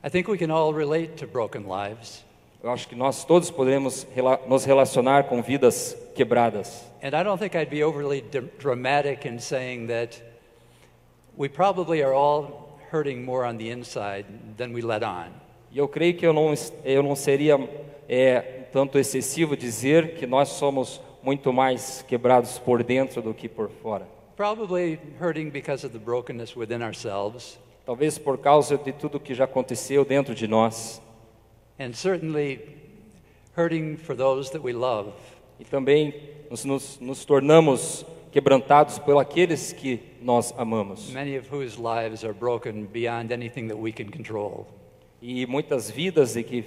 I think we can all relate to broken lives. Eu acho que nós todos podemos nos relacionar com vidas quebradas. And I don't think I'd be overly dramatic in saying that we probably are all hurting more on the inside than we let on. E eu creio que eu não seria tanto excessivo dizer que nós somos muito mais quebrados por dentro do que por fora. Probably hurting because of the brokenness within ourselves. Talvez por causa de tudo que já aconteceu dentro de nós. And certainly hurting for those that we love. E também nos tornamos quebrantados por aqueles que nós amamos. Many of whose lives are broken beyond anything that we can control. E muitas vidas que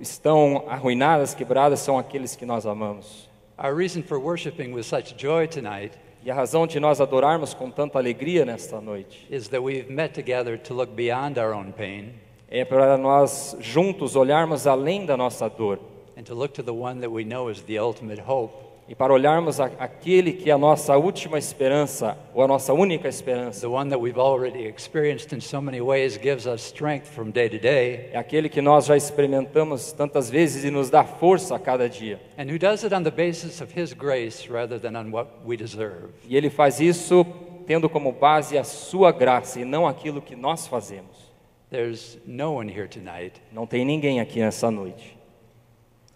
estão arruinadas, quebradas, são aqueles que nós amamos. Our reason for worshiping with such joy tonight E a razão de nós adorarmos com tanta alegria nesta noite is that we've met together to look beyond our own pain é para nós juntos olharmos além da nossa dor and to look to the one that we know is the ultimate hope. e para olharmos aquele que é a nossa última esperança ou a nossa única esperança. The one that we've already experienced in so many ways gives us strength from day to day. É aquele que nós já experimentamos tantas vezes e nos dá força a cada dia. And who does it on the basis of His grace rather than on what we deserve. E Ele faz isso tendo como base a sua graça e não aquilo que nós fazemos. There's no one here tonight Não tem ninguém aqui nessa noite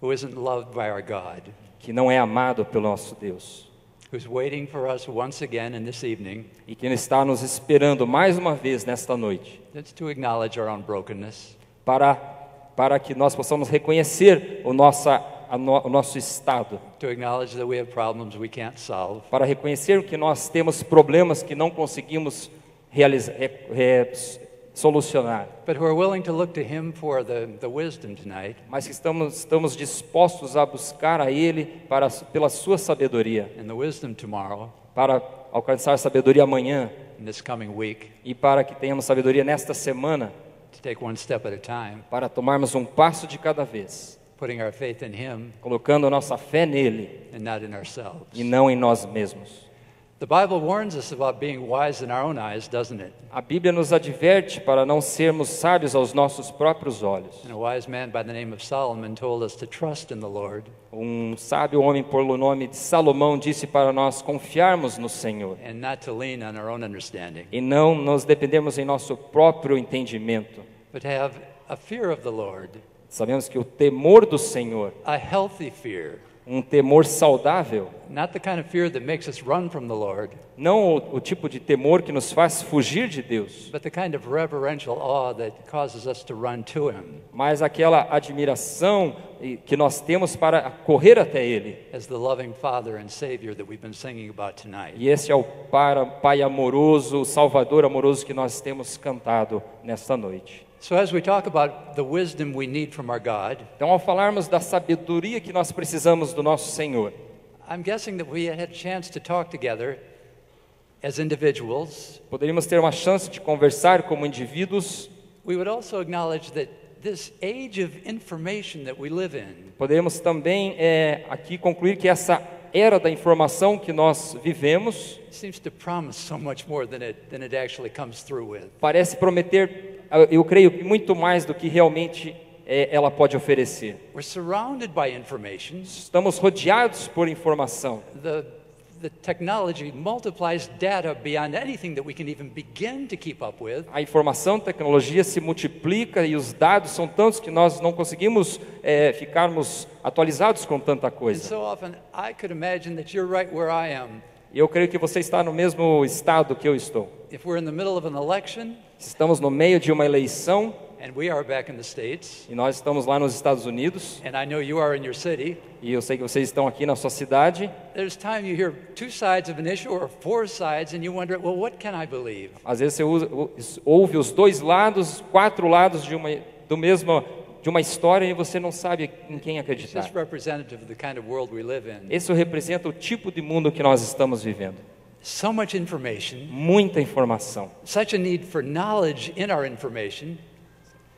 who isn't loved by our God, que não é amado pelo nosso Deus who's waiting for us once again in this evening e que está nos esperando mais uma vez nesta noite just to acknowledge our own brokenness, para que nós possamos reconhecer o nosso estado, to acknowledge that we have problems we can't solve, para reconhecer que nós temos problemas que não conseguimos solucionar, but who are willing to look to Him for the wisdom tonight mas que estamos dispostos a buscar a Ele pela sua sabedoria, and the wisdom tomorrow para alcançar sabedoria amanhã in this coming week e para que tenhamos sabedoria nesta semana, to take one step at a time, para tomarmos um passo de cada vez, putting our faith in Him colocando a nossa fé nele and not in ourselves. e não em nós mesmos. The Bible warns us about being wise in our own eyes, doesn't it? A Bíblia nos adverte para não sermos sábios aos nossos próprios olhos. And a wise man by the name of Solomon told us to trust in the Lord Um sábio homem pelo nome de Salomão disse para nós confiarmos no Senhor and not to lean on our own understanding, e não nos dependemos em nosso próprio entendimento. but to have a fear of the Lord, Sabemos que o temor do Senhor, a healthy fear, um temor saudável, not the kind of fear that makes us run from the Lord, não o tipo de temor que nos faz fugir de Deus, but the kind of reverential awe that causes us to run to Him mas aquela admiração que nós temos para correr até Ele. as the loving Father and Savior that we've been singing about tonight. E esse é o Pai amoroso, o Salvador amoroso que nós temos cantado nesta noite. So as we talk about the wisdom we need from our God, Então, ao falarmos da sabedoria que nós precisamos do nosso Senhor, I'm guessing that we had a chance to talk together as individuals. poderíamos ter uma chance de conversar como indivíduos, We would also acknowledge that this age of information that we live in podemos também aqui concluir que essa era da informação que nós vivemos seems to promise so much more than it actually comes through with. parece prometer, eu creio, que muito mais do que realmente ela pode oferecer. We're surrounded by information. Estamos rodeados por informação. The technology multiplies data beyond anything that we can even begin to keep up with. A informação, a tecnologia se multiplica e os dados são tantos que nós não conseguimos ficarmos atualizados com tanta And coisa. so often I could imagine that you're right where I am. E eu creio que você está no mesmo estado que eu estou. If we're in the middle of an election, Estamos no meio de uma eleição and we are back in the States, e nós estamos lá nos Estados Unidos and I know you are in your city, e eu sei que vocês estão aqui na sua cidade. there's time you hear two sides of an issue or four sides and you wonder, well, what can I believe? Às vezes você ouve os dois lados, quatro lados de uma história e você não sabe em quem It's acreditar. just representative of the kind of world we live in. Isso representa o tipo de mundo que nós estamos vivendo. So much information, Muita informação. such a need for knowledge in our information,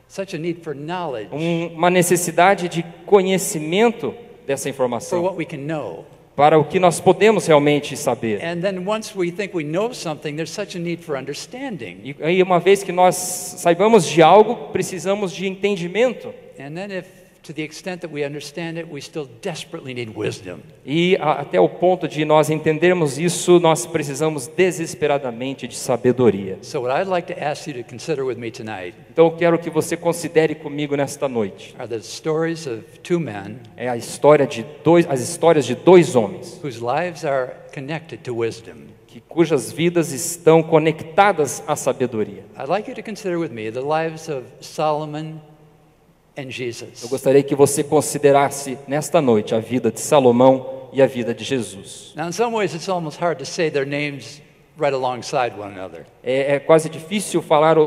such a need for knowledge Uma necessidade de conhecimento dessa for informação, what we can know. para o que nós podemos realmente saber. And then once we think we know something, there's such a need for understanding. E aí, uma vez que nós saibamos de algo, precisamos de entendimento. And then if, to the extent that we understand it, we still desperately need wisdom. E até o ponto de nós entendermos isso, nós precisamos desesperadamente de sabedoria. So what I'd like to ask you to consider with me tonight Então eu quero que você considere comigo nesta noite. are the stories of two men É as histórias de dois homens, whose lives are connected to wisdom. cujas vidas estão conectadas à sabedoria. I'd like you to consider with me the lives of Solomon and Eu Jesus. gostaria que você considerasse nesta noite a vida de Salomão e a vida de Jesus. Now, in some ways, it's almost hard to say their names right alongside one another, É quase difícil falar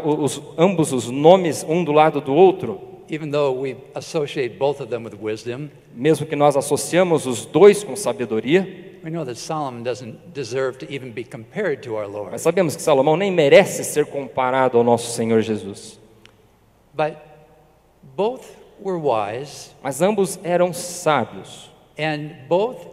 ambos os nomes um do lado do outro, even though we associate both of them with wisdom. mesmo que nós associamos os dois com sabedoria. We know that Solomon doesn't deserve to even be compared to our Lord. Mas sabemos que Salomão nem merece ser comparado ao nosso Senhor Jesus. But both were wise, Mas ambos eram sábios.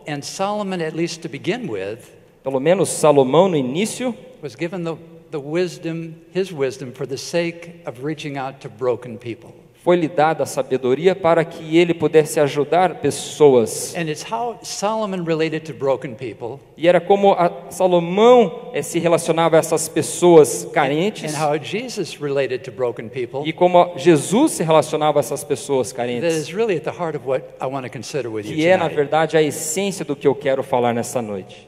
and Solomon, at least to begin with, Pelo menos Salomão no início was given the wisdom, his wisdom, for the sake of reaching out to broken people. foi-lhe dada a sabedoria para que ele pudesse ajudar pessoas. And it's how Solomon related to broken people, E era como Salomão se relacionava a essas pessoas carentes and how Jesus related to broken people, e como Jesus se relacionava a essas pessoas that carentes, is really at the heart of what I want to consider with you que é, na tonight. verdade, a essência do que eu quero falar nessa noite.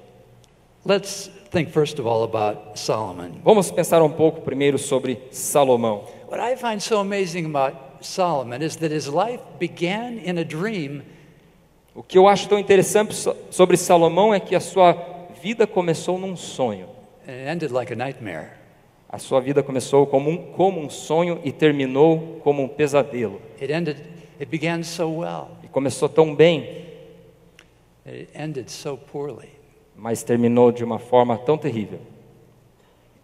Let's think first of all about Solomon. Vamos pensar um pouco primeiro sobre Salomão. What I find so amazing about Solomon is that his life began in a dream, O que eu acho tão interessante sobre Salomão é que a sua vida começou num sonho. and it ended like a nightmare. A sua vida começou como um sonho e terminou como um pesadelo. It began so well, E começou tão bem, and it ended so poorly. mas terminou de uma forma tão terrível.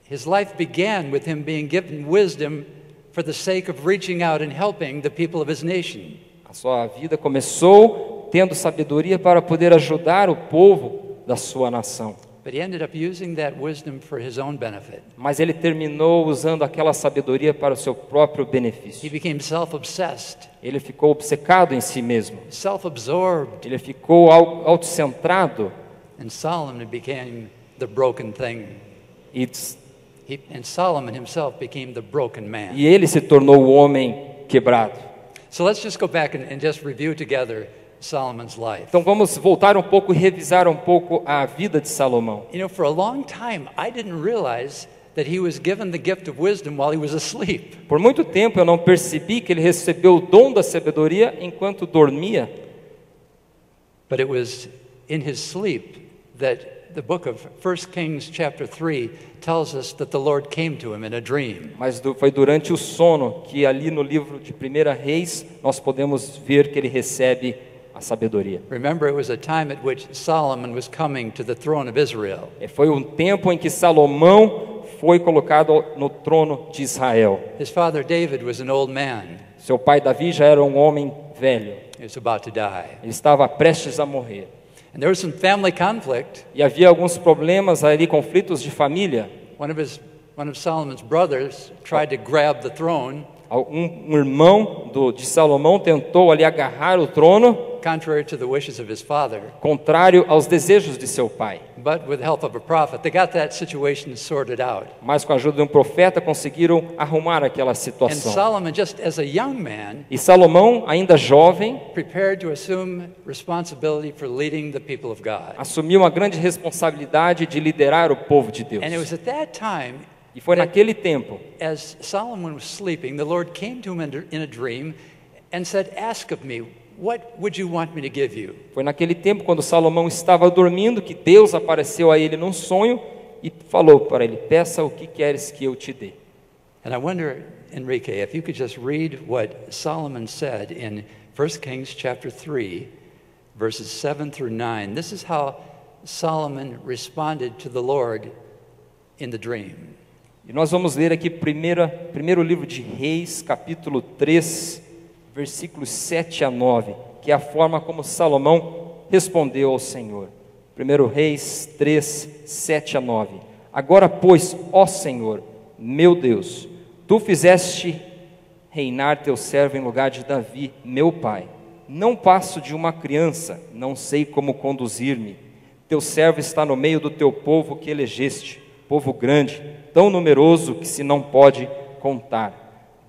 His life began with him being given wisdom for the sake of reaching out and helping the people of his nation. A sua vida começou tendo sabedoria para poder ajudar o povo da sua nação. But he ended up using that wisdom for his own benefit. Mas ele terminou usando aquela sabedoria para o seu próprio He benefício. became self-obsessed, Ele ficou obcecado em si mesmo. self-absorbed, Ele ficou autocentrado and Solomon became the broken thing. e And Solomon himself became the broken man. ele se tornou o homem quebrado. So let's just go back and just review together Solomon's life. Então vamos voltar um pouco e revisar um pouco a vida de Salomão. You know, for a long time, I didn't realize that he was given the gift of wisdom while he was asleep. Por muito tempo eu não percebi que ele recebeu o dom da sabedoria enquanto dormia. But it was in his sleep that the book of 1 Kings chapter 3 tells us that the Lord came to him in a dream. Mas foi durante o sono que ali no livro de 1 Reis nós podemos ver que ele recebe a sabedoria. Remember, it was a time at which Solomon was coming to the throne of Israel. Foi um tempo em que Salomão foi colocado no trono de Israel. His father David was an old man. Seu pai Davi já era um homem velho. He was about to die. Ele estava prestes a morrer. And there was some family conflict. E havia alguns problemas ali, conflitos de família. One of Solomon's brothers tried to grab the throne, Um irmão de Salomão tentou ali agarrar o trono, contrary to the wishes of his father. contrário aos desejos de seu pai. But with the help of a prophet, they got that situation sorted out. Mas com a ajuda de um profeta conseguiram arrumar aquela And situação. Solomon, just as a young man, E Salomão, ainda jovem, prepared to assume responsibility for leading the people of God. assumiu uma grande responsabilidade de liderar o povo de Deus. And it was at that time, E foi naquele tempo, as Solomon was sleeping, the Lord came to him in a dream and said, "Ask of me, what would you want me to give you?" foi naquele tempo quando Salomão estava dormindo que Deus apareceu a ele num sonho e falou para ele: peça o que queres que eu te dê. And I wonder, Enrique, if you could just read what Solomon said in 1 Kings chapter 3, verses 7 through 9. This is how Solomon responded to the Lord in the dream. E nós vamos ler aqui primeiro livro de Reis, capítulo 3, versículos 7 a 9, que é a forma como Salomão respondeu ao Senhor. 1 Reis 3, 7 a 9. Agora, pois, ó Senhor, meu Deus, tu fizeste reinar teu servo em lugar de Davi, meu pai. Não passo de uma criança, não sei como conduzir-me. Teu servo está no meio do teu povo que elegeste, povo grande, tão numeroso que se não pode contar.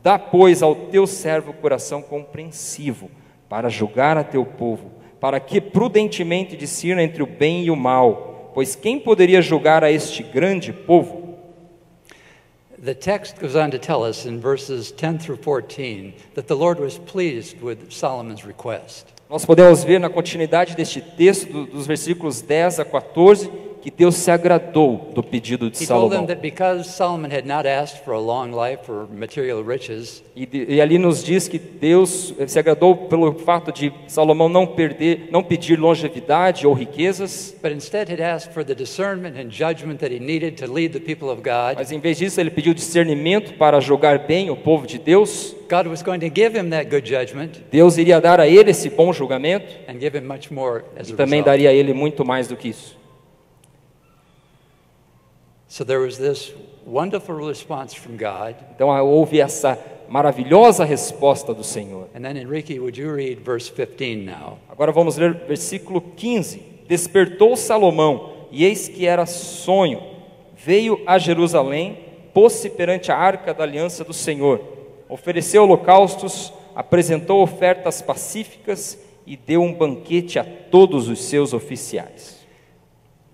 Dá, pois, ao teu servo coração compreensivo, para julgar a teu povo, para que prudentemente discirna entre o bem e o mal, pois quem poderia julgar a este grande povo? The text goes on to tell us in verses 10 through 14 that the Lord was pleased with Solomon's request. Nós podemos ver na continuidade deste texto, dos versículos 10 a 14, que Deus se agradou do pedido de He told them Salomão. that because Solomon had not asked for a long life or material riches, E ali nos diz que Deus se agradou pelo fato de Salomão não pedir longevidade ou riquezas, but instead had asked for the discernment and judgment that he needed to lead the people of God. mas em vez disso ele pediu discernimento para julgar bem o povo de Deus. God was going to give him that good judgment Deus iria dar a ele esse bom julgamento and give him much more as e a também result. daria a ele muito mais do que isso. So there was this wonderful response from God. Então houve essa maravilhosa resposta do Senhor. And then Enrique, would you read verse 15 now? Agora vamos ler versículo 15. Despertou Salomão, e eis que era sonho. Veio a Jerusalém, pôs-se perante a arca da aliança do Senhor. Ofereceu holocaustos, apresentou ofertas pacíficas e deu um banquete a todos os seus oficiais.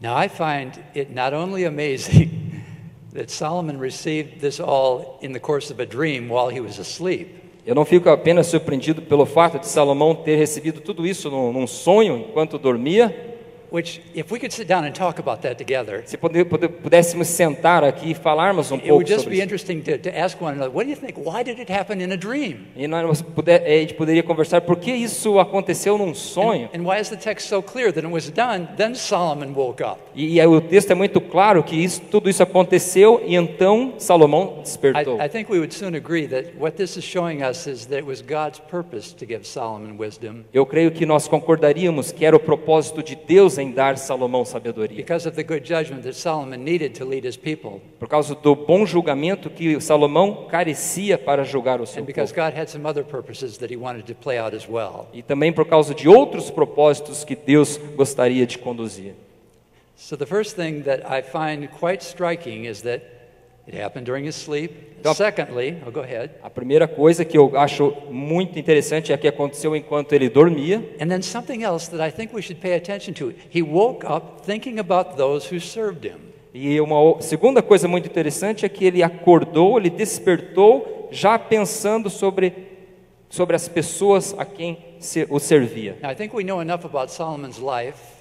Now I find it not only amazing that Solomon received this all in the course of a dream while he was asleep, Eu não fico apenas surpreendido pelo fato de Salomão ter recebido tudo isso num sonho enquanto dormia. which if we could sit down and talk about that together, Se pudéssemos sentar aqui e falarmos it pouco would just sobre be isso. interesting to ask one another, what do you think? Why did it happen in a dream? E a gente poderia conversar por que isso aconteceu num sonho. And why is the text so clear that it was done? Then Solomon woke up. E aí o texto é muito claro que tudo isso aconteceu e então Salomão despertou. I think we would soon agree that what this is showing us is that it was God's purpose to give Solomon wisdom Eu creio que nós concordaríamos que era o propósito de Deus em dar Salomão sabedoria. because of the good judgment that Solomon needed to lead his people, Por causa do bom julgamento que Salomão carecia para julgar o seu and because povo. God had some other purposes that he wanted to play out as well. E também por causa de outros propósitos que Deus gostaria de conduzir. So the first thing that I find quite striking is that it happened during his sleep. Então- Secondly, go ahead. A primeira coisa que eu acho muito interessante é que aconteceu enquanto ele dormia. And then something else that I think we should pay attention to. He woke up thinking about those who served him. E uma segunda coisa muito interessante é que ele acordou, ele despertou já pensando sobre as pessoas a quem o servia. Now, I think we know enough about Solomon's life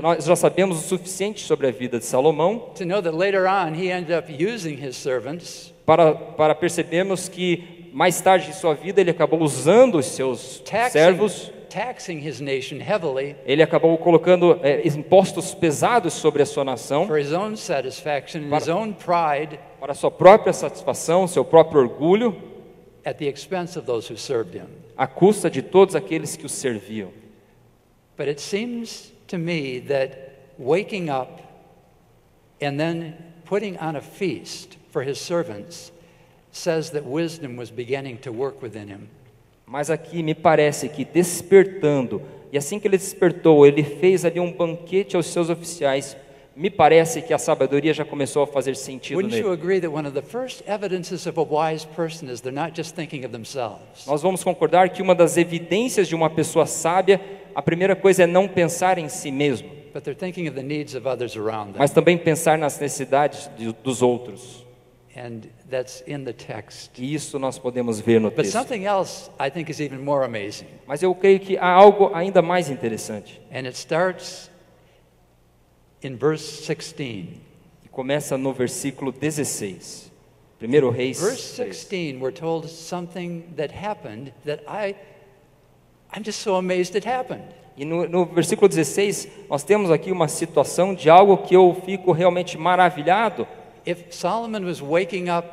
Nós já sabemos o suficiente sobre a vida de Salomão to know that later on he ended up using his servants para percebermos que mais tarde em sua vida ele acabou usando os seus servos, taxing his nation heavily ele acabou colocando impostos pesados sobre a sua nação for his own satisfaction and his own pride para a sua própria satisfação, seu próprio orgulho, at the expense of those who served him. à custa de todos aqueles que o serviam. But it seems to me that waking up and then putting on a feast for his servants says that wisdom was beginning to work within him. Mas aqui me parece que despertando, e assim que ele despertou, ele fez ali um banquete aos seus oficiais. Me parece que a sabedoria já começou a fazer sentido Wouldn't you nele. agree that one of the first evidences of a wise person is they're not just thinking of themselves? Nós vamos concordar que uma das evidências de uma pessoa sábia, a primeira coisa é não pensar em si mesmo, But they're thinking of the needs of others around them. mas também pensar nas necessidades dos outros. And that's in the text. E isso nós podemos ver no But texto. something else I think is even more amazing. Mas eu creio que há algo ainda mais interessante. And it starts in verse 16. E começa no versículo 16. 1 Reis Verse 6. 16, we're told something that happened that I'm just so amazed it happened. E no versículo 16, nós temos aqui uma situação de algo que eu fico realmente maravilhado. If Solomon was waking up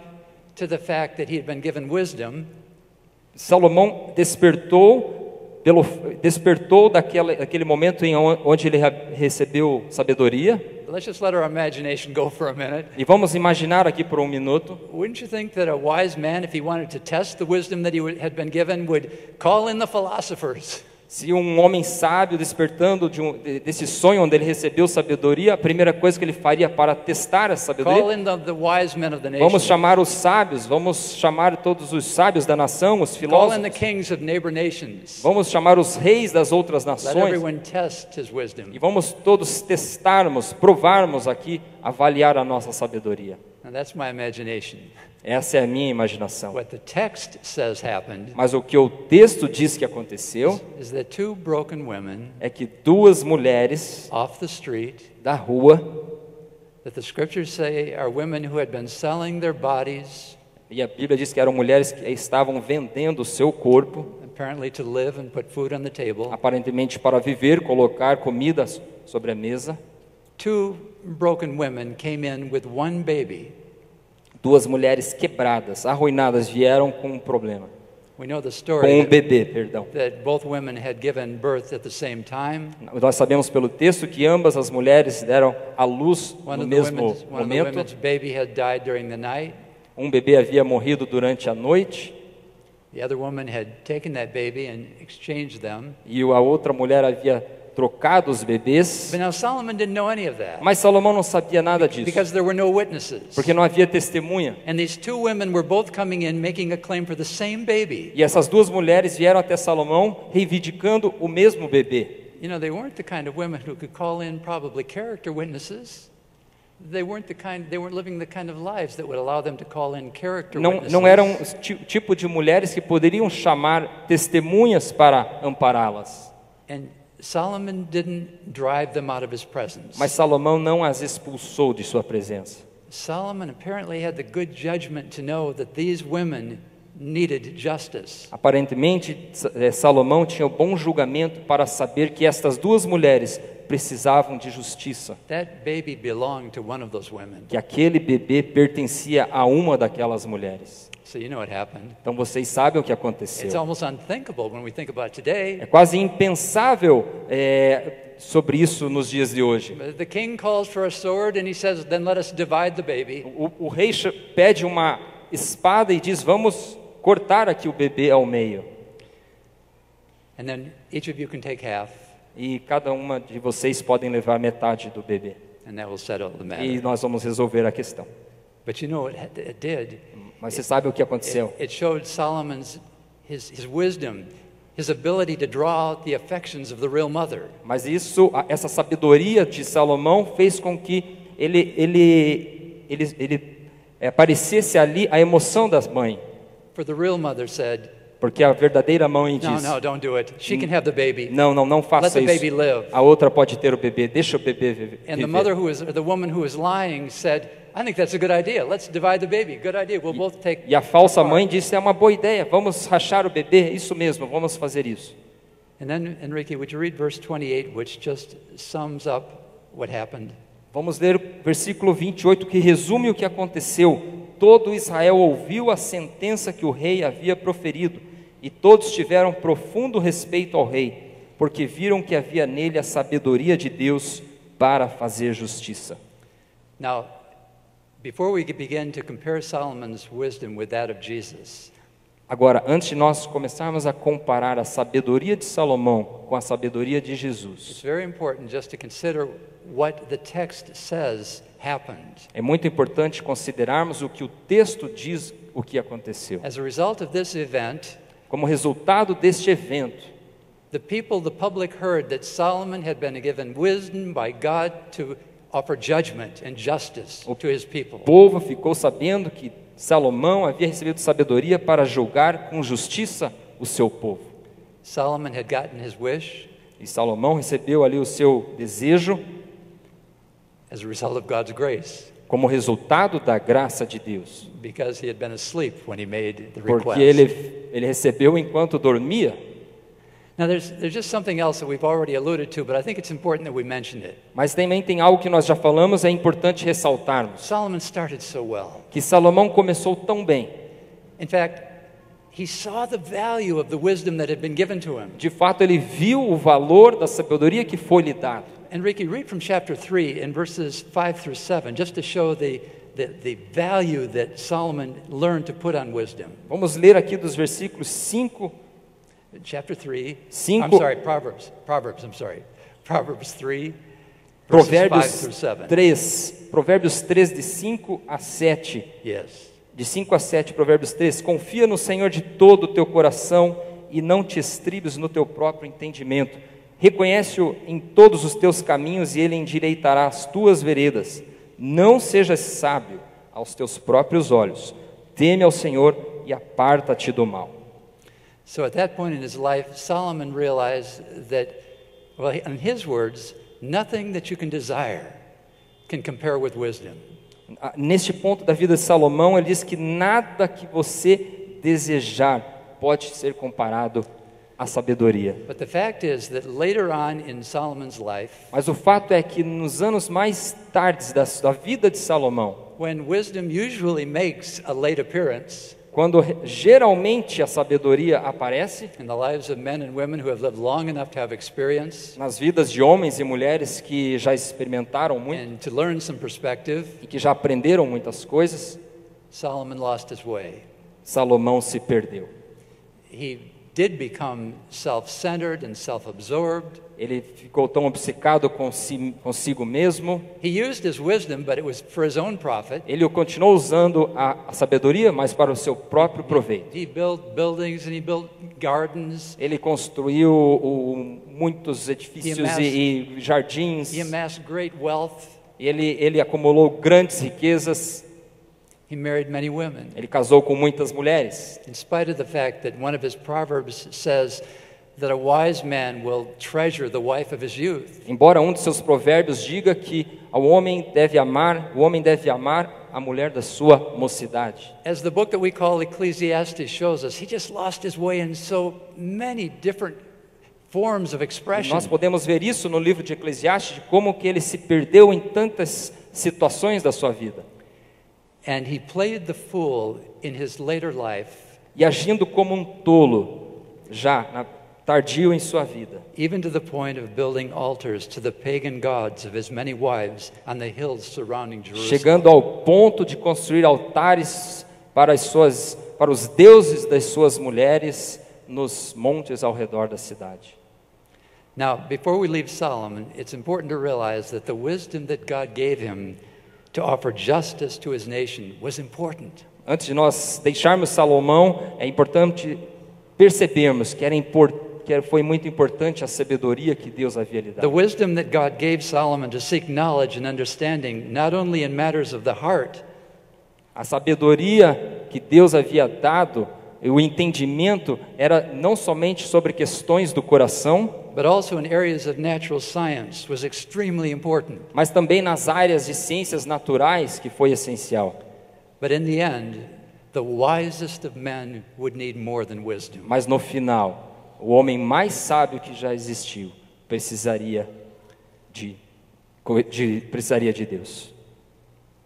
to the fact that he had been given wisdom, Salomão despertou despertou daquele momento onde ele recebeu sabedoria. Let's just let our imagination go for a minute. E vamos imaginar aqui por um minuto. Wouldn't you think that a wise man, if he wanted to test the wisdom that had been given, would call in the philosophers? Se um homem sábio despertando desse sonho onde ele recebeu sabedoria, a primeira coisa que ele faria para testar essa sabedoria, Call in the wise men of the nation. vamos chamar os sábios, vamos chamar todos os sábios da nação, os Call in filósofos, the kings of neighbor nations. vamos chamar os reis das outras Let nações everyone test his wisdom. e vamos todos testarmos, provarmos aqui, avaliar a nossa sabedoria. Now that's my imagination. Essa é a minha imaginação. What the text says happened Mas o que o texto diz que aconteceu is that two broken women é que duas mulheres off the street, da rua, that the scriptures say are women who had been selling their bodies, e a Bíblia diz que eram mulheres que estavam vendendo o seu corpo, apparently to live and put food on the table. aparentemente para viver, colocar comida sobre a mesa. Two broken women came in with one baby. Duas mulheres quebradas, arruinadas, vieram com um problema. We know the Com story um bebê, perdão. that both women had given birth at the same time. Nós sabemos pelo texto que ambas as mulheres deram à luz One no of the mesmo women's momento. baby had died during the night. Um bebê havia morrido durante a noite The other woman had taken that baby and exchanged them. e a outra mulher havia trocado os bebês. But now Solomon didn't know any of that Mas Salomão não sabia nada disso, because there were no witnesses. porque não havia testemunha. And these two women were both coming in making a claim for the same baby. E essas duas mulheres vieram até Salomão reivindicando o mesmo bebê. You know, they weren't the kind of women who could call in probably character witnesses. They weren't living the kind of lives that would allow them to call in character witnesses. Não eram o tipo de mulheres que poderiam chamar testemunhas para ampará-las. And Solomon didn't drive them out of his presence. Mas Salomão não as expulsou de sua presença. Solomon apparently had the good judgment to know that these women needed justice. Aparentemente, Salomão tinha o bom julgamento para saber que estas duas mulheres precisavam de justiça, That baby belonged to one of those women. que aquele bebê pertencia a uma daquelas mulheres. So you know what happened. Então vocês sabem o que It's aconteceu. almost unthinkable when we think about it today. É quase impensável sobre isso nos dias de hoje. The king calls for a sword and he says, "Then let us divide the baby." O rei pede uma espada e diz: vamos cortar aqui o bebê ao meio. And then each of you can take half, E cada uma de vocês podem levar metade do bebê. and that will settle the matter. E nós vamos resolver a questão. But you know what it did? Mas você sabe o que aconteceu? It showed Solomon's his wisdom, his ability to draw out the affections of the real mother. Mas essa sabedoria de Salomão fez com que ele aparecesse ali a emoção da mãe. For the real mother said, Porque a verdadeira mãe "No, diz: no, don't do it. She can have the baby. não faça Let the baby isso. live." A outra pode ter o bebê, deixa o bebê viver. And the woman who was lying said, "I think that's a good idea. Let's divide the baby. Good idea. We'll both take." E a falsa part." mãe disse: é uma boa ideia, vamos rachar o bebê, isso mesmo, vamos fazer isso. And then, Enrique, would you read verse 28, which just sums up what happened? Vamos ler o versículo 28, que resume o que aconteceu. Todo Israel ouviu a sentença que o rei havia proferido, e todos tiveram profundo respeito ao rei, porque viram que havia nele a sabedoria de Deus para fazer justiça. Now, before we begin to compare Solomon's wisdom with that of Jesus, Agora, antes de nós começarmos a comparar a sabedoria de Salomão com a sabedoria de it's Jesus, very important just to consider what the text says happened. é muito importante considerarmos o que o texto diz o que aconteceu. As a result of this event, Como resultado deste evento, the public heard that Solomon had been given wisdom by God to offer judgment and justice to his people. o povo ficou sabendo que Salomão havia recebido sabedoria para julgar com justiça o seu povo. Solomon had gotten his wish E Salomão recebeu ali o seu desejo as a result of God's grace, como resultado da graça de Deus, because he had been asleep when he made the porque request. ele recebeu enquanto dormia. Now there's just something else that we've already alluded to, but I think it's important that we mention it. Mas também tem algo que nós já falamos, é importante ressaltarmos, Solomon started so well. que Salomão começou tão bem. In fact, he saw the value of the wisdom that had been given to him. De fato, ele viu o valor da sabedoria que foi lhe dado. Enrique, read from chapter 3 in verses 5 through 7, just to show the value that Solomon learned to put on wisdom. Vamos ler aqui dos versículos 5. Chapter 3. Cinco. I'm sorry, Proverbs. Proverbs 3, verses 5 Provérbios through 7. 3, Provérbios 3, de 5 a 7. Yes. De 5 a 7, Provérbios 3. Confia no Senhor de todo o teu coração e não te estribes no teu próprio entendimento. Reconhece-o em todos os teus caminhos e ele endireitará as tuas veredas. Não sejas sábio aos teus próprios olhos. Teme ao Senhor e aparta-te do mal. So at that point in his life, Solomon realized that, well, in his words, nothing that you can desire can compare with wisdom. Neste ponto da vida de Salomão, ele diz que nada que você desejar pode ser comparado à sabedoria. But the fact is that later on in Solomon's life, Mas o fato é que nos anos mais tardes da vida de Salomão, when wisdom usually makes a late appearance quando geralmente a sabedoria aparece in the lives of men and women who have lived long enough to have experience nas vidas de homens e mulheres que já experimentaram muito and to learn some perspective, e que já aprenderam muitas coisas, Solomon lost his way. Salomão se perdeu. He did become self-centered and self-absorbed. Ele ficou tão obcecado consigo mesmo. He used his wisdom, but it was for his own profit. Ele continuou usando a sabedoria, mas para o seu próprio proveito. He built buildings and he built gardens. Ele construiu muitos edifícios e jardins. He amassed great wealth. Ele acumulou grandes riquezas. He married many women. Ele casou com muitas mulheres. In spite of the fact that one of his proverbs says that a wise man will treasure the wife of his youth. Embora um de seus provérbios diga que o homem deve amar a mulher da sua mocidade. As the book that we call Ecclesiastes shows us, he just lost his way in so many different forms of expression. Nós podemos ver isso no livro de Eclesiastes, de como que ele se perdeu em tantas situações da sua vida. And he played the fool in his later life. E agindo como um tolo, tardio em sua vida. Even to the point of building altars to the pagan gods of his many wives on the hills surrounding Jerusalem. Chegando ao ponto de construir altares para os deuses das suas mulheres nos montes ao redor da cidade. Now, before we leave Solomon, it's important to realize that the wisdom that God gave him to offer justice to his nation was important. Antes de nós deixarmos Salomão, é importante percebermos que foi muito importante a sabedoria que Deus havia lhe The dado. wisdom that God gave Solomon to seek knowledge and understanding, not only in matters of the heart, A sabedoria que Deus havia dado, o entendimento, era não somente sobre questões do coração, but also in areas of natural science, was extremely important. mas também nas áreas de ciências naturais, que foi essencial. But in the end, the wisest of men would need more than wisdom. Mas no final, o homem mais sábio que já existiu precisaria de Deus.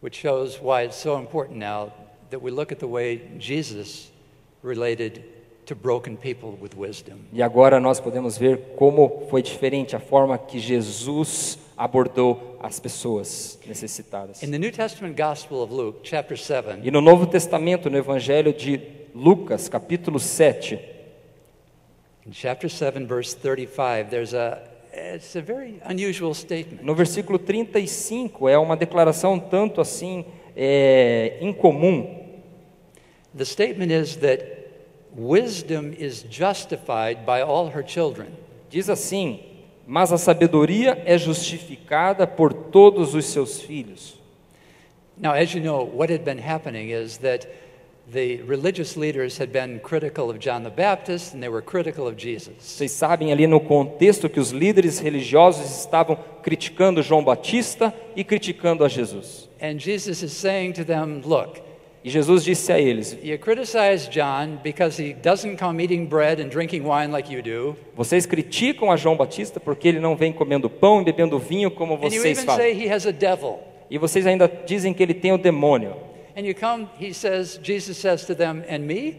Which shows why it's so important now that we look at the way Jesus related to broken people with wisdom. E agora nós podemos ver como foi diferente a forma que Jesus abordou as pessoas necessitadas. In the New Testament Gospel of Luke, chapter 7, E no Novo Testamento, no Evangelho de Lucas, capítulo 7, in chapter 7, verse 35, it's a very unusual statement. no versículo 35, é uma declaração tanto assim incomum. The statement is that wisdom is justified by all her children. Diz assim: mas a sabedoria é justificada por todos os seus filhos. Now, as you know, what had been happening is that the religious leaders had been critical of John the Baptist and they were critical of Jesus. Vocês sabem ali no contexto que os líderes religiosos estavam criticando João Batista e criticando a Jesus. And Jesus is saying to them, look, E Jesus disse a eles: you criticize John because he doesn't come eating bread and drinking wine like you do. vocês criticam a João Batista porque ele não vem comendo pão e bebendo vinho como And you vocês even fazem. say he has a devil. E vocês ainda dizem que ele tem o demônio. And you come, Jesus says to them, and me?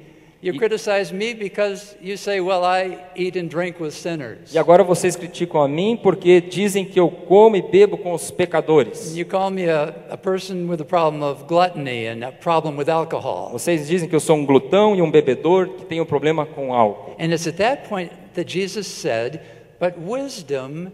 You criticize me because you say, well, I eat and drink with sinners. E agora vocês criticam a mim porque dizem que eu como e bebo com os pecadores. You call me a person with a problem of gluttony and a problem with alcohol. Vocês dizem que eu sou um glutão e um bebedor que tem um problema com álcool. And it's at that point that Jesus said, but wisdom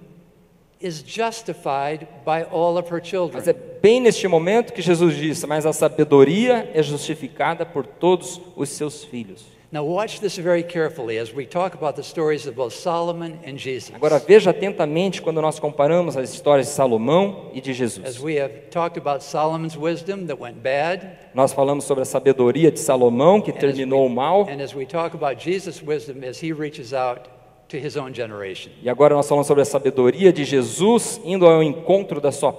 is justified by all of her children. Mas é bem neste momento que Jesus disse, mas a sabedoria é justificada por todos os seus filhos. Now watch this very carefully as we talk about the stories of both Solomon and Jesus. Agora veja atentamente quando nós comparamos as histórias de Salomão e de As Jesus. we have talked about Solomon's wisdom that went bad, Nós falamos sobre a sabedoria de Salomão que terminou mal. and as we talk about Jesus' wisdom as he reaches out to his own generation. E agora nós falamos sobre a sabedoria de Jesus indo ao encontro da sua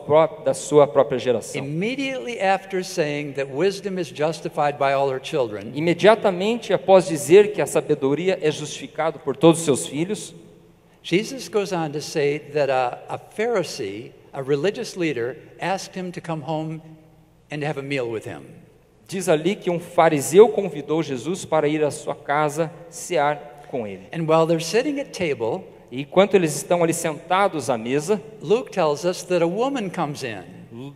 própria geração. Immediately after saying that wisdom is justified by all her children, Imediatamente após dizer que a sabedoria é justificada por todos os seus filhos, Jesus goes on to say that a Pharisee, a religious leader, asked him to come home and have a meal with him. diz ali que um fariseu convidou Jesus para ir à sua casa cear com ele. And while they're sitting at table, E enquanto eles estão ali sentados à mesa, Luke tells us that a woman comes in.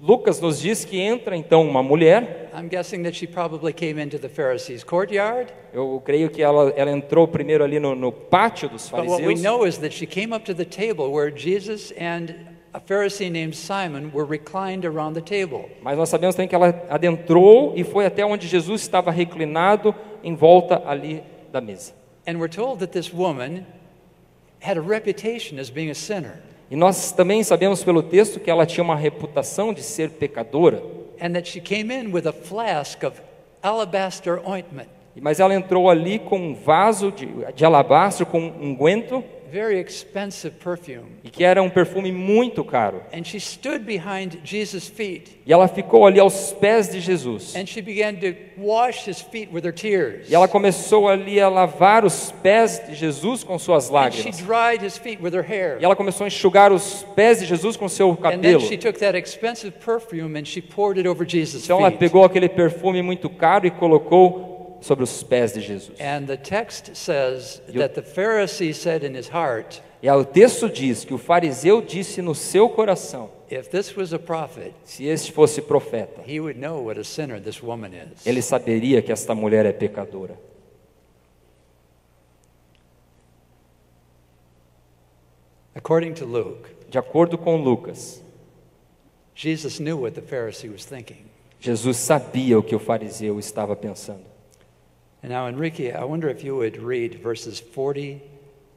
Lucas nos diz que entra então uma mulher. I'm guessing that she probably came into the Pharisees' courtyard. Eu creio que ela entrou primeiro ali no pátio dos But what we fariseus. know is that she came up to the table where Jesus and a Pharisee named Simon were reclined around the table. Mas nós sabemos também que ela adentrou e foi até onde Jesus estava reclinado em volta ali da mesa. And we're told that this woman had a reputation as being a sinner, E nós também sabemos pelo texto que ela tinha uma reputação de ser pecadora. and that she came in with a flask of alabaster ointment, Mas ela entrou ali com um vaso de alabastro com um unguento, very expensive perfume. e que era um perfume muito caro. And she stood behind Jesus' feet, E ela ficou ali aos pés de Jesus. and she began to wash his feet with her tears. E ela começou ali a lavar os pés de Jesus com suas And she lágrimas. dried his feet with her hair. E ela começou a enxugar os pés de Jesus com seu And then cabelo. she took that expensive perfume and she poured it over Jesus' Então ela feet. pegou aquele perfume muito caro e colocou sobre os pés de Jesus. And the text says that the Pharisee said in his heart, E o texto diz que o fariseu disse no seu coração, if this was a prophet, se este fosse profeta, he would know what a sinner this woman is. ele saberia que esta mulher é pecadora. According to Luke, De acordo com Lucas, Jesus knew what the Pharisee was thinking. Jesus sabia o que o fariseu estava pensando. And now, Enrique, I wonder if you would read verses 40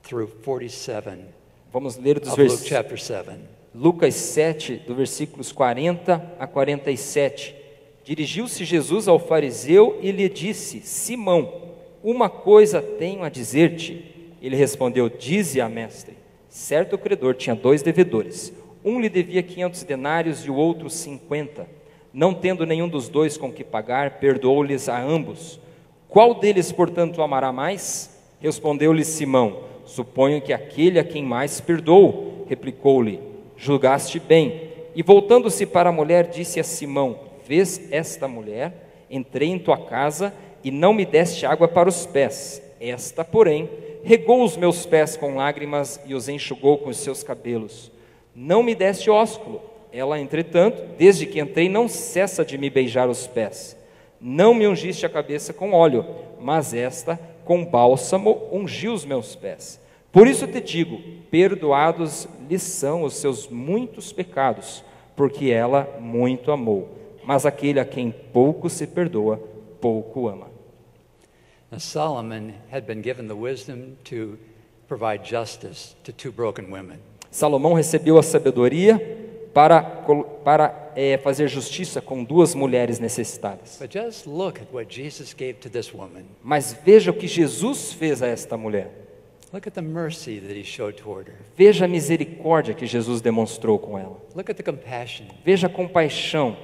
through 47 Vamos ler dos of Luke versículos. chapter 7. Lucas 7, do versículos 40 a 47. Dirigiu-se Jesus ao fariseu e lhe disse: Simão, uma coisa tenho a dizer-te. Ele respondeu: Dize-a, mestre. Certo credor tinha 2 devedores. Um lhe devia 500 denários e o outro 50. Não tendo nenhum dos 2 com que pagar, perdoou-lhes a ambos. Qual deles, portanto, amará mais? Respondeu-lhe Simão: Suponho que aquele a quem mais perdoou. Replicou-lhe: Julgaste bem. E voltando-se para a mulher, disse a Simão: Vês esta mulher? Entrei em tua casa e não me deste água para os pés. Esta, porém, regou os meus pés com lágrimas e os enxugou com os seus cabelos. Não me deste ósculo. Ela, entretanto, desde que entrei, não cessa de me beijar os pés. Não me ungiste a cabeça com óleo, mas esta, com bálsamo, ungiu os meus pés. Por isso te digo, perdoados lhe são os seus muitos pecados, porque ela muito amou. Mas aquele a quem pouco se perdoa, pouco ama. Now, Solomon had been given the wisdom to provide justice to 2 broken women. Salomão recebeu a sabedoria para fazer justiça com 2 mulheres necessitadas. But just look at what Jesus gave to this woman. Mas veja o que Jesus fez a esta mulher. Look at the mercy that he showed toward her. Veja a misericórdia que Jesus demonstrou com ela. Look at the compassion. Veja a compaixão.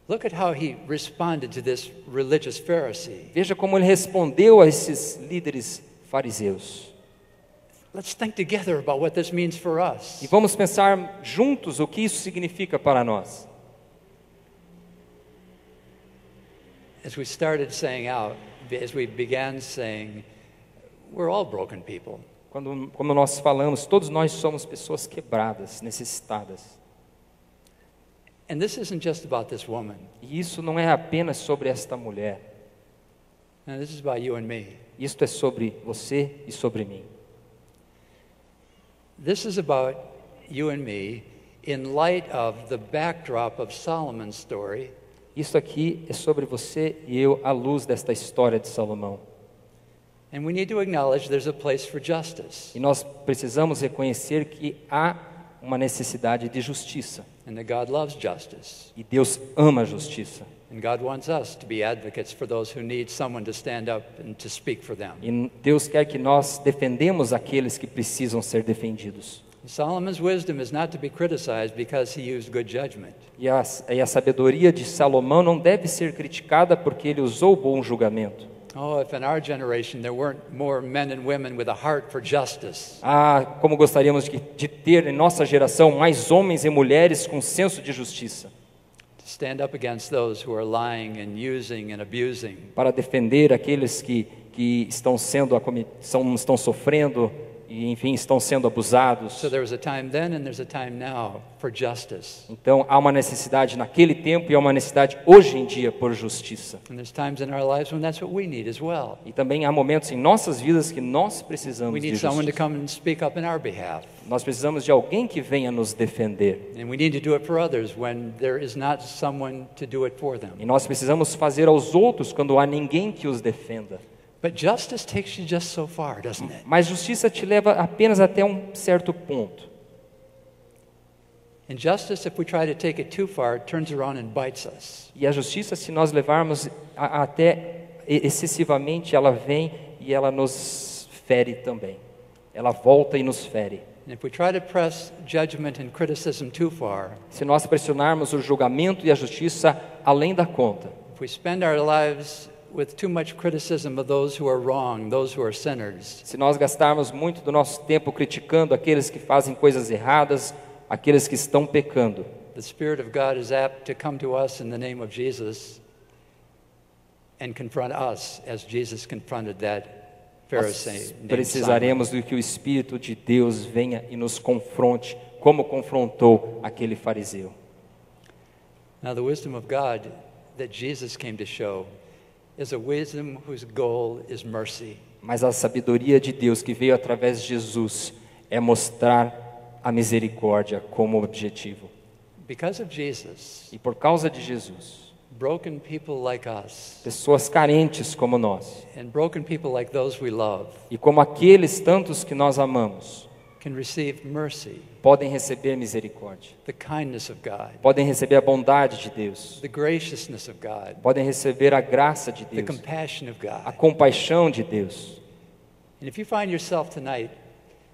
Look at how he responded to this religious Pharisee. Veja como ele respondeu a esses líderes fariseus. Let's think together about what this means for us. E vamos pensar juntos o que isso significa para nós. As we started saying out, as we began saying, we're all broken people. Como nós falamos, todos nós somos pessoas quebradas, necessitadas. And this isn't just about this woman. E isso não é apenas sobre esta mulher. No, this is about you and me. Isto é sobre você e sobre mim. This is about you and me in light of the backdrop of Solomon's story. Isso aqui é sobre você e eu à luz desta história de Salomão. And we need to acknowledge there's a place for justice. E nós precisamos reconhecer que há uma necessidade de justiça. And that God loves justice. E Deus ama a justiça. And God wants us to be advocates for those who need someone to stand up and to speak for them. E Deus quer que nós defendemos aqueles que precisam ser defendidos. Solomon's wisdom is not to be criticized because he used good judgment. E a sabedoria de Salomão não deve ser criticada porque ele usou bom julgamento. Oh, if in our generation there weren't more men and women with a heart for justice. Como gostaríamos de ter em nossa geração mais homens e mulheres com senso de justiça. To stand up against those who are lying and using and abusing. Para defender aqueles que estão estão sofrendo e, enfim, estão sendo abusados. So there was a time then and there's a time now for justice. Então há uma necessidade naquele tempo e há uma necessidade hoje em dia por justiça. And there's times in our lives when that's what we need as well. E também há momentos em nossas vidas que nós precisamos We de need someone to justiça. come and speak up in our behalf. Nós precisamos de alguém que venha nos defender. And we need to do it for others when there is not someone to do it for them. E nós precisamos fazer aos outros quando há ninguém que os defenda. But justice takes you just so far, doesn't it? Mas justiça te leva apenas até um certo ponto. And justice, if we try to take it too far, it turns around and bites us. E a justiça, se nós levarmos até excessivamente, ela vem e ela nos fere também. Ela volta e nos fere. And if we try to press judgment and criticism too far, Se nós pressionarmos o julgamento e a justiça além da conta, if we spend our lives with too much criticism of those who are wrong, those who are sinners, se nós gastarmos muito do nosso tempo criticando aqueles que fazem coisas erradas, aqueles que estão pecando, the Spirit of God is apt to come to us in the name of Jesus and confront us as Jesus confronted that Pharisee nós named precisaremos do que o Espírito de Deus venha e nos confronte, como confrontou aquele fariseu. Simon. Now the wisdom of God that Jesus came to show is a wisdom whose goal is mercy. Mas a sabedoria de Deus que veio através de Jesus é mostrar a misericórdia como objetivo. Because of Jesus, E por causa de Jesus, broken people like us pessoas carentes como nós, and broken people like those we love e como aqueles tantos que nós amamos, can receive mercy, podem receber misericórdia, the kindness of God, podem receber a bondade de Deus, the graciousness of God, podem receber a graça de the Deus, compassion of a God. compaixão de Deus. And if you find yourself tonight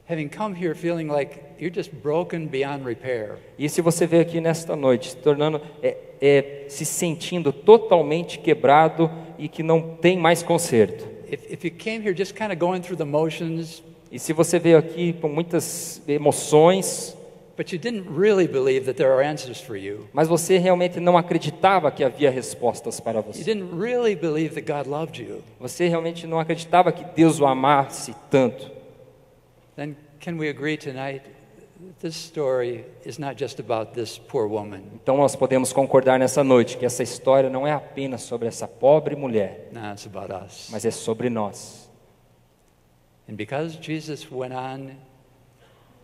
having come here feeling like you're just broken beyond repair, E se você veio aqui nesta noite se tornando, se sentindo totalmente quebrado e que não tem mais conserto, if you came here just kind of going through the motions, e se você veio aqui com muitas emoções, but you didn't really believe that there are answers for you, mas você realmente não acreditava que havia respostas para you você, didn't really believe that God loved you, você realmente não acreditava que Deus o amasse tanto, then can we agree tonight that this story is not just about this poor woman? então nós podemos concordar nessa noite que essa história não é apenas sobre essa pobre mulher, No, it's about us. mas é sobre nós. And because Jesus went on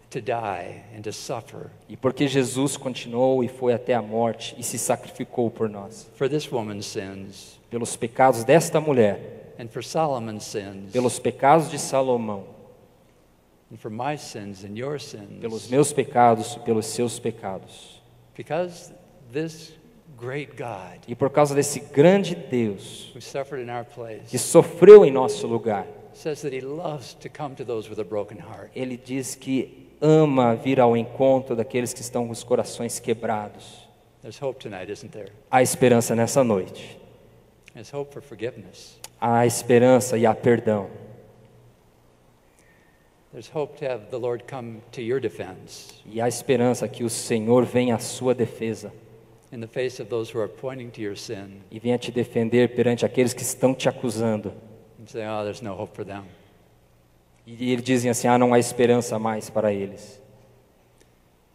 to die and to suffer E porque Jesus continuou e foi até a morte e se sacrificou por nós, for this woman's sins pelos pecados desta mulher, and for Solomon's sins pelos pecados de Salomão, and for my sins and your sins, pelos meus pecados e pelos seus pecados. because this great God E por causa desse grande Deus who suffered in our place que sofreu em nosso lugar, says that he loves to come to those with a broken heart. Ele diz que ama vir ao encontro daqueles que estão com os corações quebrados. There's hope tonight, isn't there? Há esperança nessa noite. There's hope for forgiveness. Há esperança e há perdão. There's hope to have the Lord come to your defense. E há esperança que o Senhor venha à sua defesa. in the face of those who are pointing to your sin e venha te defender perante aqueles que estão te acusando. and say, oh, there's no hope for them. E eles dizem assim, não há esperança mais para eles.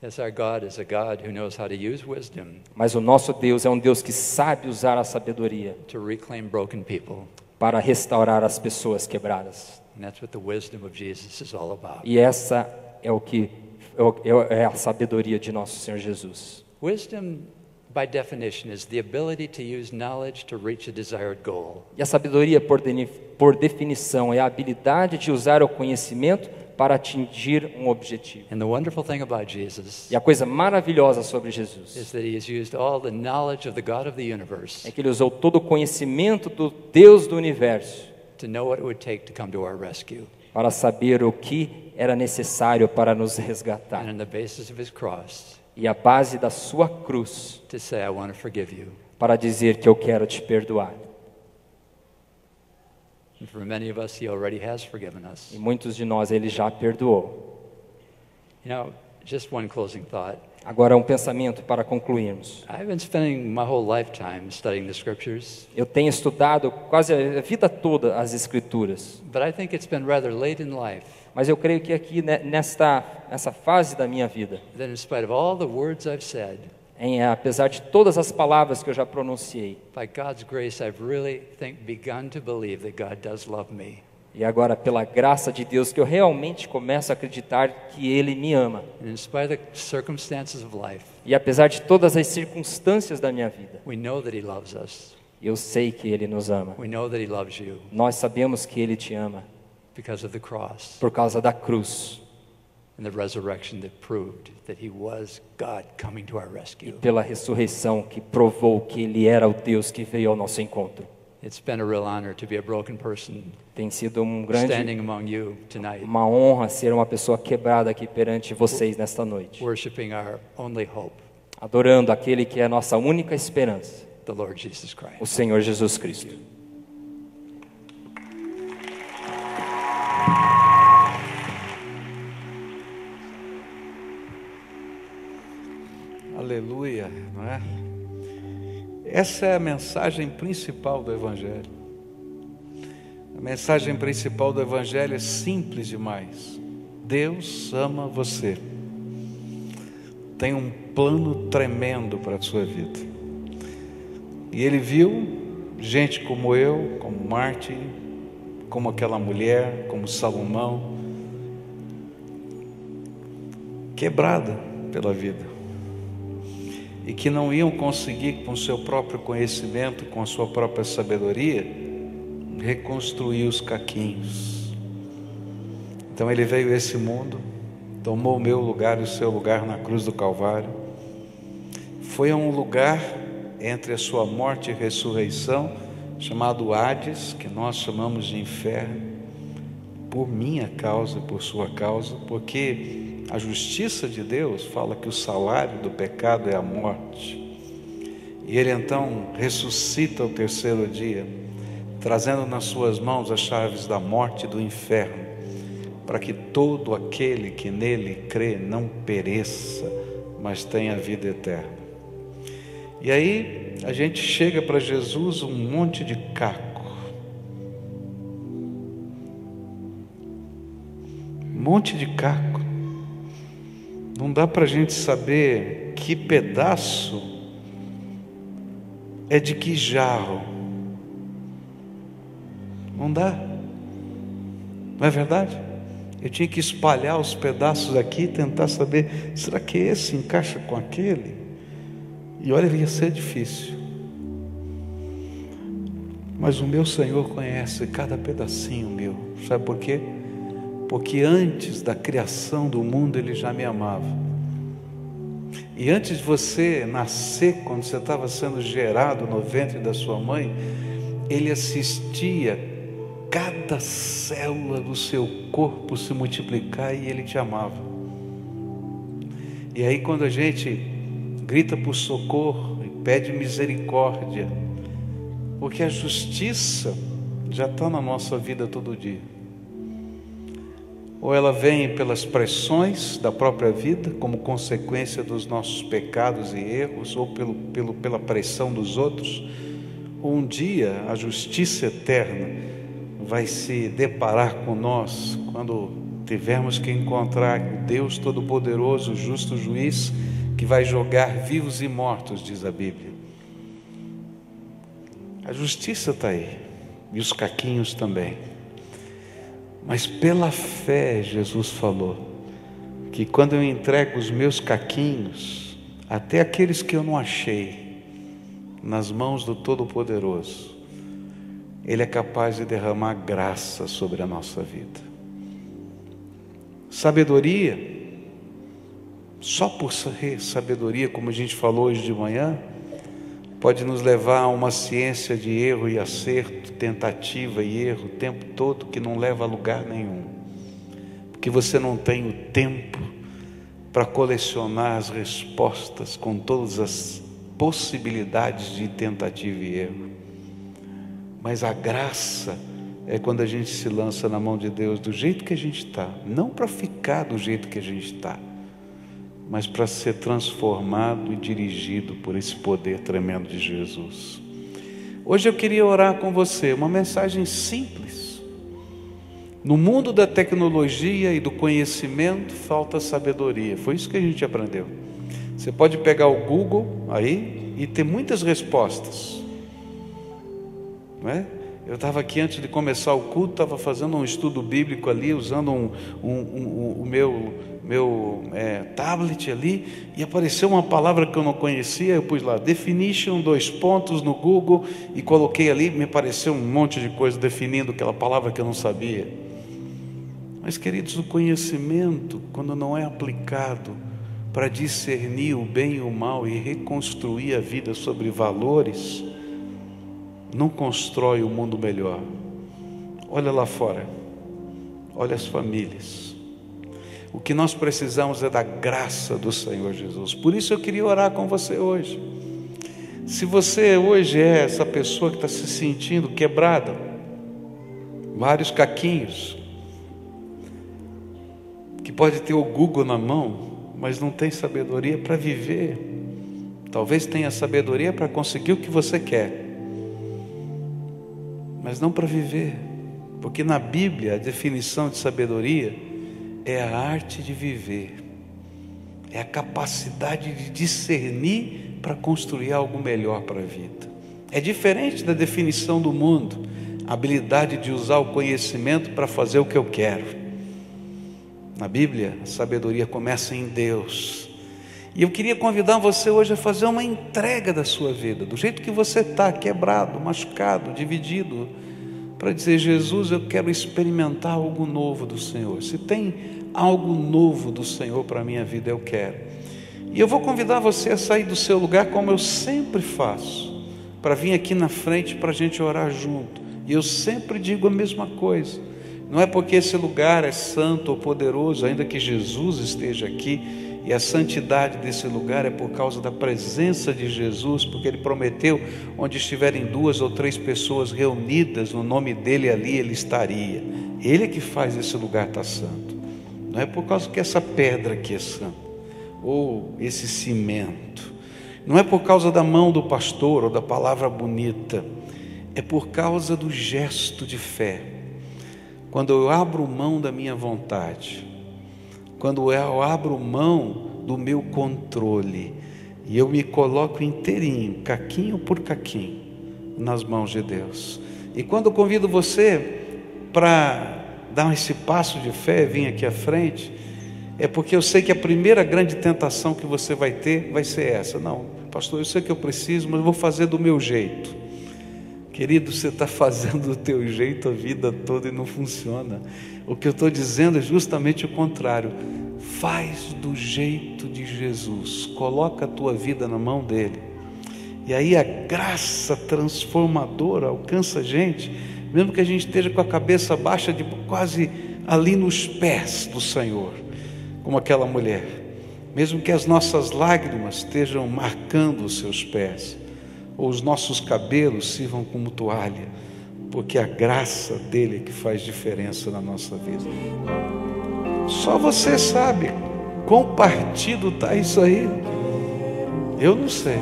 Yes, our God is a God who knows how to use wisdom Mas o nosso Deus é um Deus que sabe usar a sabedoria to reclaim broken people. para restaurar as pessoas quebradas. And that's what the wisdom of Jesus is all about. E essa é é a sabedoria de nosso Senhor Jesus. Wisdom, by definition, is the ability to use knowledge to reach a desired goal. E a sabedoria, por definição, é a habilidade de usar o conhecimento para atingir um objetivo. And the wonderful thing about Jesus E a coisa maravilhosa sobre Jesus is that he has used all the knowledge of the God of the universe é que ele usou todo o conhecimento do Deus do universo to know what it would take to come to our rescue. para saber o que era necessário para nos And resgatar. on the basis of his cross, E a base da sua cruz to say, I want to forgive you. para dizer que eu quero te perdoar. And for many of us, he already has forgiven us. E muitos de nós ele já perdoou. You know, just one closing thought. Agora um pensamento para concluirmos. I've been spending my whole lifetime studying the scriptures, Eu tenho estudado quase a vida toda as Escrituras, but I think it's been rather late in life mas eu creio que aqui nessa fase da minha vida, that in spite of all the words I've said, apesar de todas as palavras que eu já pronunciei, by God's grace, I've really begun to believe that God does love me. e agora pela graça de Deus que eu realmente começo a acreditar que Ele me ama. And in spite of the circumstances of life, E apesar de todas as circunstâncias da minha vida, we know that he loves us. eu sei que Ele nos ama. We know that he loves you Nós sabemos que Ele te ama because of the cross por causa da cruz and the resurrection that proved that he was God coming to our e rescue. pela ressurreição que provou que Ele era o Deus que veio ao nosso encontro. It's been a real honor to be a broken person Tem sido standing among you tonight, uma honra ser uma pessoa quebrada aqui perante vocês nesta noite, worshiping our only hope, adorando aquele que é a nossa única esperança, the Lord Jesus Christ. o Senhor Jesus Cristo. Aleluia, não é? Essa é a mensagem principal do Evangelho. A mensagem principal do Evangelho é simples demais. Deus ama você. Tem um plano tremendo para a sua vida. E Ele viu gente como eu, como Marte, como aquela mulher, como Salomão, quebrada pela vida. E que não iam conseguir, com o seu próprio conhecimento, com a sua própria sabedoria, reconstruir os caquinhos. Então Ele veio a esse mundo, tomou o meu lugar e o seu lugar na cruz do Calvário, foi a um lugar entre a sua morte e ressurreição, chamado Hades, que nós chamamos de inferno, por minha causa e por sua causa, porque a justiça de Deus fala que o salário do pecado é a morte. E Ele então ressuscita ao terceiro dia, trazendo nas suas mãos as chaves da morte e do inferno, para que todo aquele que nele crê não pereça, mas tenha vida eterna. E aí a gente chega para Jesus um monte de caco, um monte de caco. Não dá para a gente saber que pedaço é de que jarro. Não dá. Não é verdade? Eu tinha que espalhar os pedaços aqui e tentar saber, será que esse encaixa com aquele? E olha, ia ser difícil. Mas o meu Senhor conhece cada pedacinho meu. Sabe por quê? Porque antes da criação do mundo Ele já me amava. E antes de você nascer, quando você estava sendo gerado no ventre da sua mãe, Ele assistia cada célula do seu corpo se multiplicar e Ele te amava. E aí quando a gente grita por socorro e pede misericórdia, porque a justiça já está na nossa vida todo dia. ou ela vem pelas pressões da própria vida, como consequência dos nossos pecados e erros, ou pela pressão dos outros, ou um dia a justiça eterna vai se deparar com nós, quando tivermos que encontrar Deus Todo-Poderoso, o justo juiz, que vai julgar vivos e mortos, diz a Bíblia. A justiça está aí, e os caquinhos também. Mas pela fé, Jesus falou que quando eu entrego os meus caquinhos, até aqueles que eu não achei, nas mãos do Todo-Poderoso, Ele é capaz de derramar graça sobre a nossa vida. Sabedoria, só por ser sabedoria, como a gente falou hoje de manhã, pode nos levar a uma ciência de erro e acerto, tentativa e erro, o tempo todo, que não leva a lugar nenhum. Porque você não tem o tempo para colecionar as respostas com todas as possibilidades de tentativa e erro. Mas a graça é quando a gente se lança na mão de Deus do jeito que a gente está, não para ficar do jeito que a gente está, mas para ser transformado e dirigido por esse poder tremendo de Jesus. Hoje eu queria orar com você, uma mensagem simples. No mundo da tecnologia e do conhecimento falta sabedoria, foi isso que a gente aprendeu. Você pode pegar o Google aí e ter muitas respostas, não é? Eu estava aqui antes de começar o culto, estava fazendo um estudo bíblico ali, usando o meu tablet ali, e apareceu uma palavra que eu não conhecia. Eu pus lá, definition, 2 pontos no Google, e coloquei ali, me apareceu um monte de coisa definindo aquela palavra que eu não sabia. Mas, queridos, o conhecimento, quando não é aplicado para discernir o bem e o mal e reconstruir a vida sobre valores, não constrói um mundo melhor. Olha lá fora, olha as famílias. O que nós precisamos é da graça do Senhor Jesus. Por isso eu queria orar com você hoje. Se você hoje é essa pessoa que está se sentindo quebrada, vários caquinhos, que pode ter o Google na mão, mas não tem sabedoria para viver. Talvez tenha sabedoria para conseguir o que você quer, mas não para viver. Porque na Bíblia a definição de sabedoria é a arte de viver, é a capacidade de discernir para construir algo melhor para a vida. É diferente da definição do mundo, a habilidade de usar o conhecimento para fazer o que eu quero. Na Bíblia, a sabedoria começa em Deus. E eu queria convidar você hoje a fazer uma entrega da sua vida, do jeito que você está, quebrado, machucado, dividido, para dizer: Jesus, eu quero experimentar algo novo do Senhor. Se tem algo novo do Senhor para a minha vida, eu quero. E eu vou convidar você a sair do seu lugar, como eu sempre faço, para vir aqui na frente para a gente orar junto. E eu sempre digo a mesma coisa. Não é porque esse lugar é santo ou poderoso, ainda que Jesus esteja aqui, e a santidade desse lugar é por causa da presença de Jesus, porque Ele prometeu: onde estiverem 2 ou 3 pessoas reunidas no nome dEle, ali Ele estaria. Ele é que faz esse lugar estar santo. Não é por causa que essa pedra aqui é santa, ou esse cimento. Não é por causa da mão do pastor ou da palavra bonita. É por causa do gesto de fé. Quando eu abro mão da minha vontade, quando eu abro mão do meu controle, e eu me coloco inteirinho, caquinho por caquinho, nas mãos de Deus. E quando eu convido você para dar esse passo de fé, vir aqui à frente, é porque eu sei que a primeira grande tentação que você vai ter vai ser essa: não, pastor, eu sei que eu preciso, mas eu vou fazer do meu jeito. Querido, você está fazendo do teu jeito a vida toda e não funciona. O que eu estou dizendo é justamente o contrário. Faz do jeito de Jesus, coloca a tua vida na mão dele, e aí a graça transformadora alcança a gente, mesmo que a gente esteja com a cabeça baixa, de quase ali nos pés do Senhor, como aquela mulher, mesmo que as nossas lágrimas estejam marcando os seus pés, ou os nossos cabelos sirvam como toalha, porque a graça dele é que faz diferença na nossa vida. Só você sabe quão partido está isso aí. Eu não sei,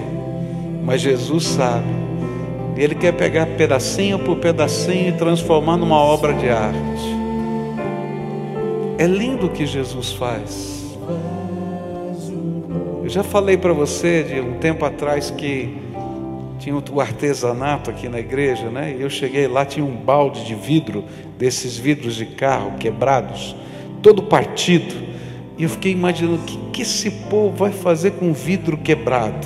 mas Jesus sabe. Ele quer pegar pedacinho por pedacinho e transformar numa obra de arte. É lindo o que Jesus faz. Eu já falei para você de um tempo atrás que tinha o artesanato aqui na igreja, né? E eu cheguei lá, tinha um balde de vidro, desses vidros de carro quebrados, todo partido. E eu fiquei imaginando, o que esse povo vai fazer com vidro quebrado?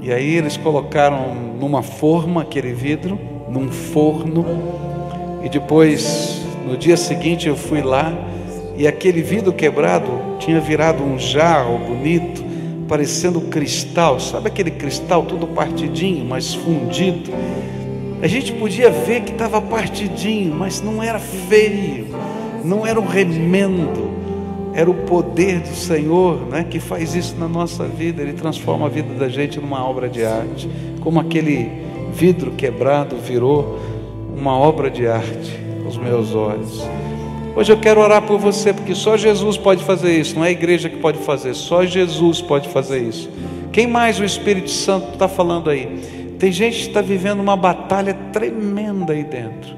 E aí eles colocaram numa forma aquele vidro, num forno. E depois, no dia seguinte, eu fui lá, e aquele vidro quebrado tinha virado um jarro bonito, parecendo cristal. Sabe aquele cristal todo partidinho, mas fundido? A gente podia ver que estava partidinho, mas não era feio, não era um remendo. Era o poder do Senhor, né, que faz isso na nossa vida. Ele transforma a vida da gente numa obra de arte, como aquele vidro quebrado virou uma obra de arte aos meus olhos. Hoje eu quero orar por você, porque só Jesus pode fazer isso, não é a igreja que pode fazer, só Jesus pode fazer isso. Quem mais o Espírito Santo está falando aí? Tem gente que está vivendo uma batalha tremenda aí dentro,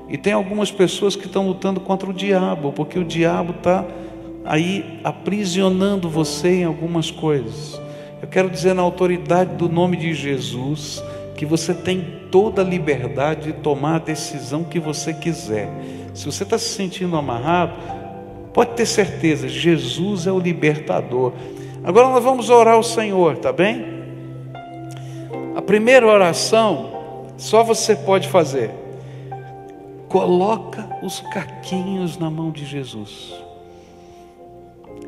e tem algumas pessoas que estão lutando contra o diabo, porque o diabo está aí aprisionando você em algumas coisas. Eu quero dizer, na autoridade do nome de Jesus, que você tem toda a liberdade de tomar a decisão que você quiser. Se você está se sentindo amarrado, pode ter certeza, Jesus é o libertador. Agora nós vamos orar ao Senhor, tá bem? A primeira oração, só você pode fazer. Coloca os caquinhos na mão de Jesus.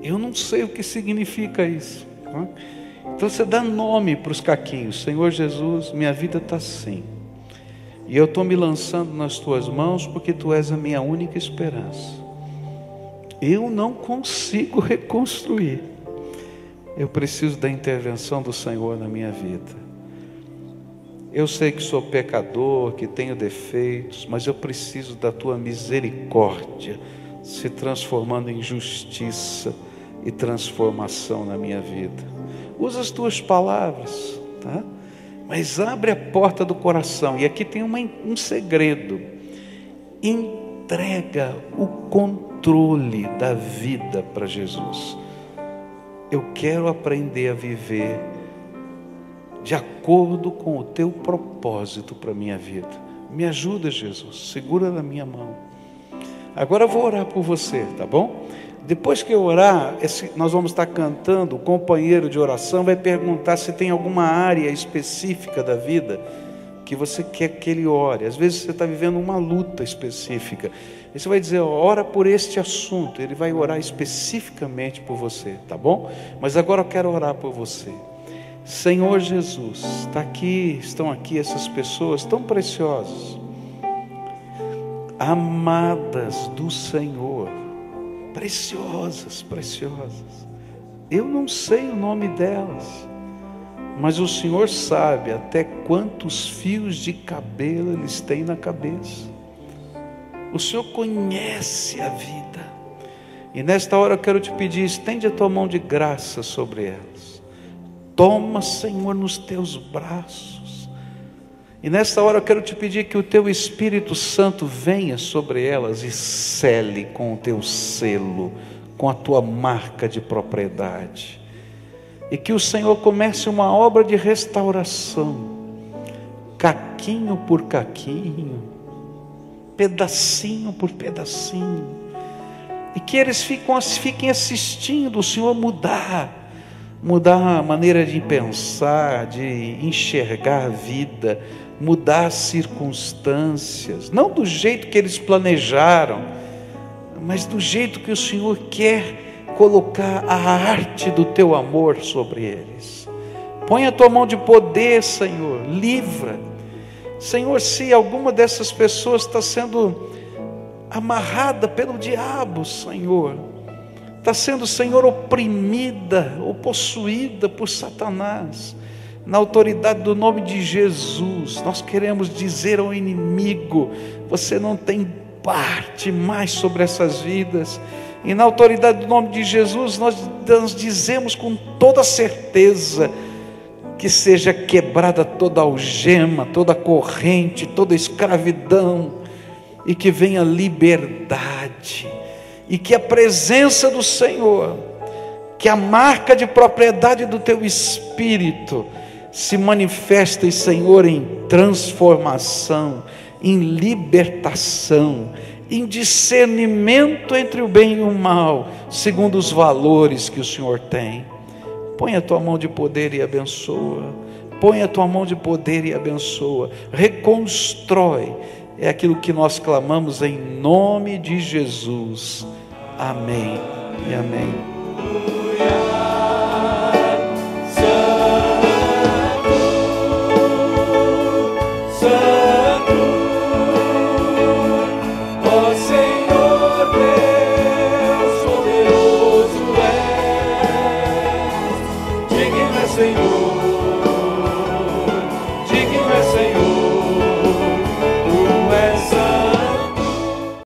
Eu não sei o que significa isso, né? Então você dá nome para os caquinhos. Senhor Jesus, minha vida está assim, e eu estou me lançando nas tuas mãos, porque tu és a minha única esperança. Eu não consigo reconstruir, eu preciso da intervenção do Senhor na minha vida. Eu sei que sou pecador, que tenho defeitos, mas eu preciso da tua misericórdia se transformando em justiça e transformação na minha vida. Usa as tuas palavras, tá? Mas abre a porta do coração. E aqui tem um segredo. Entrega o controle da vida para Jesus. Eu quero aprender a viver de acordo com o teu propósito para a minha vida. Me ajuda, Jesus, segura na minha mão. Agora eu vou orar por você, tá bom? Depois que eu orar, nós vamos estar cantando, o companheiro de oração vai perguntar se tem alguma área específica da vida que você quer que ele ore. Às vezes você está vivendo uma luta específica, e você vai dizer, ora por este assunto. Ele vai orar especificamente por você, tá bom? Mas agora eu quero orar por você. Senhor Jesus, estão aqui essas pessoas tão preciosas, amadas do Senhor, preciosas, preciosas. Eu não sei o nome delas, mas o Senhor sabe até quantos fios de cabelo eles têm na cabeça. O Senhor conhece a vida, e nesta hora eu quero te pedir, estende a tua mão de graça sobre elas. Toma, Senhor, nos teus braços. E nesta hora eu quero te pedir que o teu Espírito Santo venha sobre elas e sele com o teu selo, com a tua marca de propriedade. E que o Senhor comece uma obra de restauração, caquinho por caquinho, pedacinho por pedacinho. E que eles fiquem assistindo o Senhor mudar a maneira de pensar, de enxergar a vida, mudar as circunstâncias, não do jeito que eles planejaram, mas do jeito que o Senhor quer colocar a arte do teu amor sobre eles. Põe a tua mão de poder, Senhor, livra. Senhor, se alguma dessas pessoas está sendo amarrada pelo diabo, Senhor, está sendo, Senhor, oprimida ou possuída por Satanás, na autoridade do nome de Jesus, nós queremos dizer ao inimigo: você não tem parte mais sobre essas vidas. E na autoridade do nome de Jesus, nós dizemos com toda certeza que seja quebrada toda algema, toda corrente, toda escravidão, e que venha liberdade, e que a presença do Senhor, que a marca de propriedade do teu Espírito se manifeste, Senhor, em transformação, em libertação, em discernimento entre o bem e o mal, segundo os valores que o Senhor tem. Põe a tua mão de poder e abençoa. Põe a tua mão de poder e abençoa. Reconstrói. É aquilo que nós clamamos em nome de Jesus. Amém e amém.